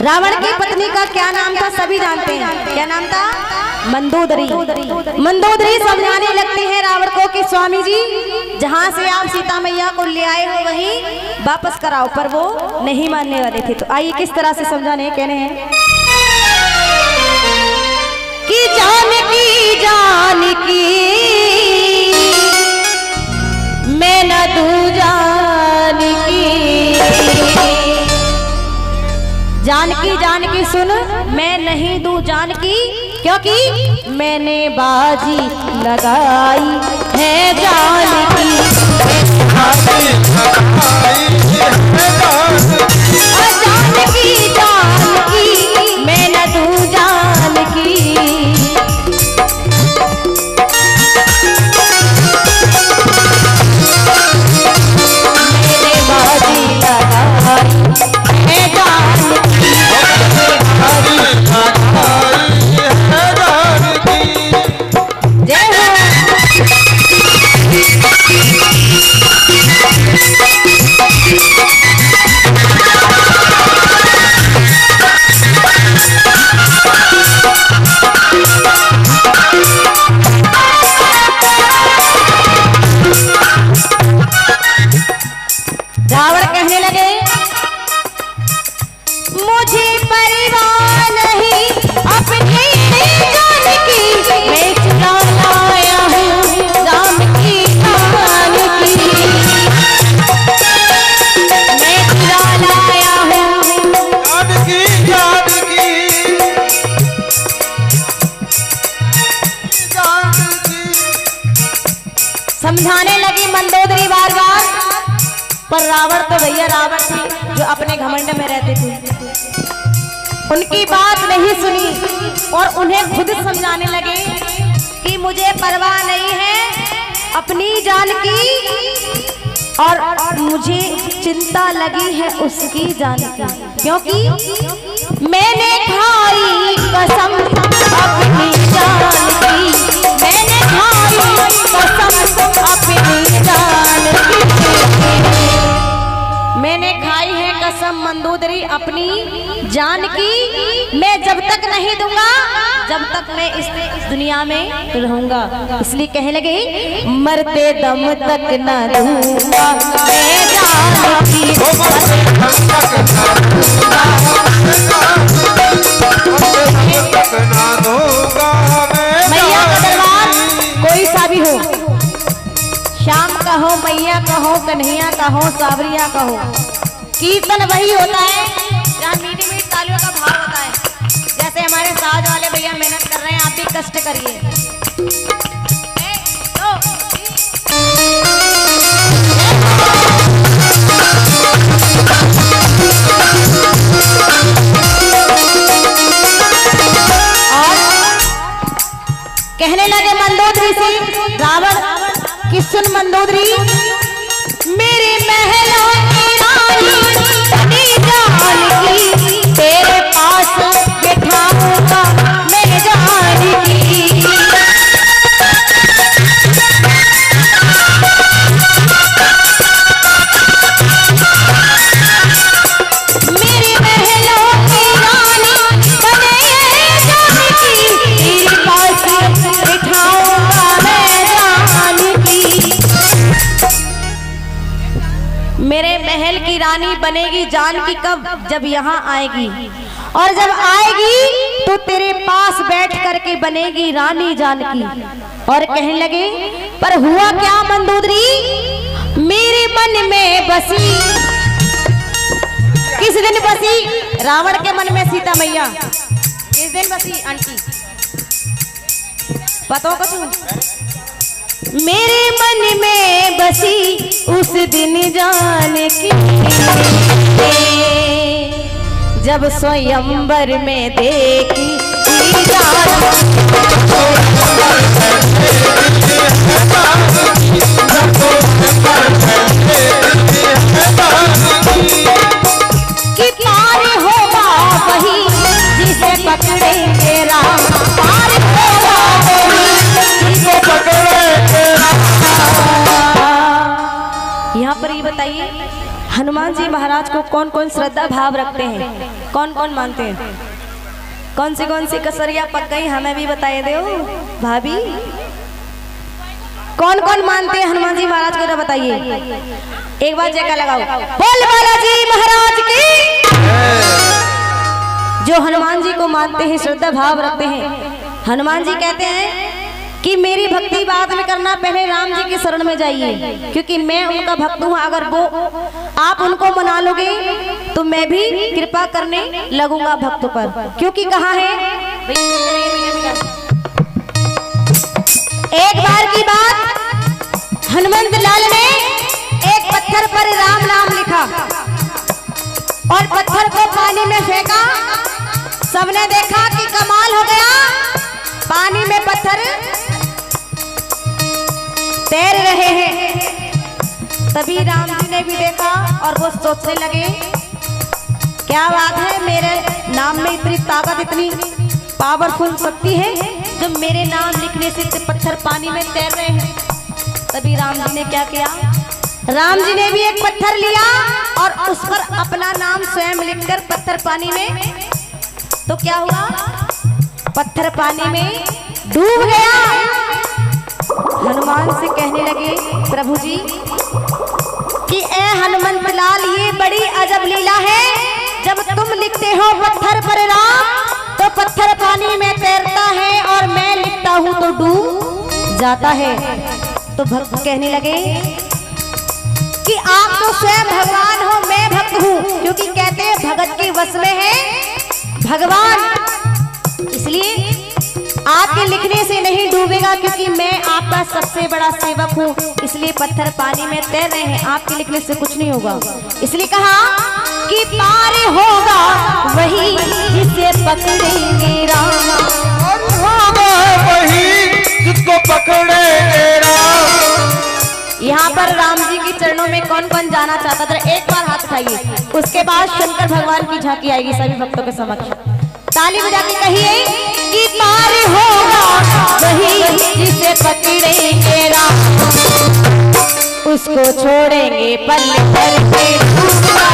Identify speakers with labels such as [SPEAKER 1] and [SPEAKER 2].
[SPEAKER 1] रावण की पत्नी का क्या नाम था सभी जानते हैं, क्या नाम था? मंदोदरी। मंदोदरी समझाने लगते हैं रावण को कि स्वामी जी जहाँ से आप सीता मैया को ले आए हो वहीं वापस कराओ, पर वो नहीं मानने वाले थे। तो आइए किस तरह से समझाने कहने हैं कि जानकी जानकी मैं न दूं जानकी, जानकी जानकी सुन मैं नहीं दूं जानकी, क्योंकि मैंने बाजी लगाई है जानकी। जानकी जानकी मैं न दूं जानकी, मैंने बाजी लगाई है जानकी। रावण कहने लगे मुझे परिवार नहीं अपनी जानकी, मैं चुरा लाया हूँ राम की जानकी, मैं चुरा लाया हूँ
[SPEAKER 2] जानकी जानकी जानकी।
[SPEAKER 1] समझाने लगी मंदोदरी बार बार, पर रावण तो भैया रावण थे जो अपने घमंड में रहते थे, उनकी बात नहीं सुनी और उन्हें खुद समझाने लगे कि मुझे परवाह नहीं है अपनी जान की, और मुझे चिंता लगी है उसकी जान की, क्योंकि मैंने खाई कसम अपनी जान की, मैंने खाई कसम अपनी जान की, मैंने खाई है कसम मंदोदरी अपनी जान की, मैं जब तक नहीं दूंगा जब तक मैं इस दुनिया में रहूंगा। इसलिए कहने लगे मरते दम तक न दूंगा मैं जान की, मैया का दरबार कोई सा भी हो, श्याम का हो, मैया का हो, कन्हैया का हो, सावरिया का हो, कीर्तन वही होता है जहाँ मीठी मीठी तालियों का भाव होता है। जैसे हमारे साज वाले भैया मेहनत कर रहे हैं, आप भी कष्ट करिए। और कहने लगे मंदोदरी से रावण कि सुन मंदोदरी, मेरे महलों की रानी बनी जानकी, तेरे पास बिठाऊंगा मैं जानकी, मेरे महलों की रानी बने जानकी, तेरे पास बिठाऊंगा मैं जानकी, मेरे महल की रानी बनेगी जानकी कब? जब यहाँ आएगी, और जब आएगी तो तेरे पास बैठ करके बनेगी रानी जानकी। और कहने लगे पर हुआ क्या मंदोदरी, मेरे मन में बसी, किस दिन बसी? रावण के मन में सीता मैया किस दिन बसी आंटी पता कुछ? मेरे मन में बसी उस दिन जानकी, जब स्वयंवर में देखी कि पार होगा वही जिसे पकड़ेंगे राम, पार होगा वही जिसे पकड़ेंगे राम। यहाँ पर ये बताइए हनुमान जी महाराज को कौन कौन श्रद्धा भाव रखते हैं, कौन कौन मानते हैं? कौन सी कसरिया पक गई हमें भी बताइए दो भाभी। कौन कौन मानते हैं हनुमान जी महाराज को, बताइए एक बार जयकार लगाओ, बोल बालाजी महाराज की। जो हनुमान जी को मानते हैं, श्रद्धा भाव रखते हैं, हनुमान जी कहते हैं कि मेरी भक्ति बाद में करना, पहले राम जी की शरण में जाइए, क्योंकि मैं उनका भक्त हूँ। अगर वो आप उनको मना लोगे तो मैं भी कृपा करने लगूंगा भक्त पर, क्योंकि कहा है एक बार की बात, हनुमंत लाल ने एक पत्थर पर राम नाम लिखा और पत्थर को पानी में फेंका। सबने देखा कि कमाल हो गया, पानी में पत्थर तैर रहे हैं। तभी राम जी ने भी देखा और वो सोचने लगे, क्या बात है, मेरे नाम में इतनी ताकत, इतनी पावरफुल शक्ति है जो मेरे नाम लिखने से पत्थर पानी में तैर रहे हैं। तभी राम जी ने क्या किया, राम जी ने भी एक पत्थर लिया और उस पर अपना नाम स्वयं लिखकर पत्थर पानी में, तो क्या हुआ, पत्थर पानी में डूब गया। हनुमान से कहने लगे, प्रभु जी कि ए हनुमंत लाल, ये बड़ी अजब लीला है, जब तुम लिखते हो पत्थर पर राम तो पत्थर पानी में तैरता है और मैं लिखता हूँ तो डूब जाता है। तो भक्त कहने लगे कि आप तो स्वयं भगवान हो, मैं भक्त हूँ, क्योंकि कहते हैं भगत के वश में है भगवान, इसलिए आपके लिखने से नहीं डूबेगा, क्योंकि मैं आपका सबसे बड़ा सेवक हूँ, इसलिए पत्थर पानी में तैर रहे हैं, आपके लिखने से कुछ नहीं होगा। इसलिए कहा कि पार होगा वही जिसे पकड़ेंगे राम,
[SPEAKER 2] होगा वही जिसको पकड़ेंगे राम।
[SPEAKER 1] यहाँ पर राम जी के चरणों में कौन कौन जाना चाहता था, एक बार हाथ उठाइए, उसके बाद शंकर भगवान की झांकी आएगी सभी भक्तों के समक्ष। ताली बजा के कहिए कि पार होगा वही जिसे पकड़ेंगे राम, उसको छोड़ेंगे पल भर के, उसको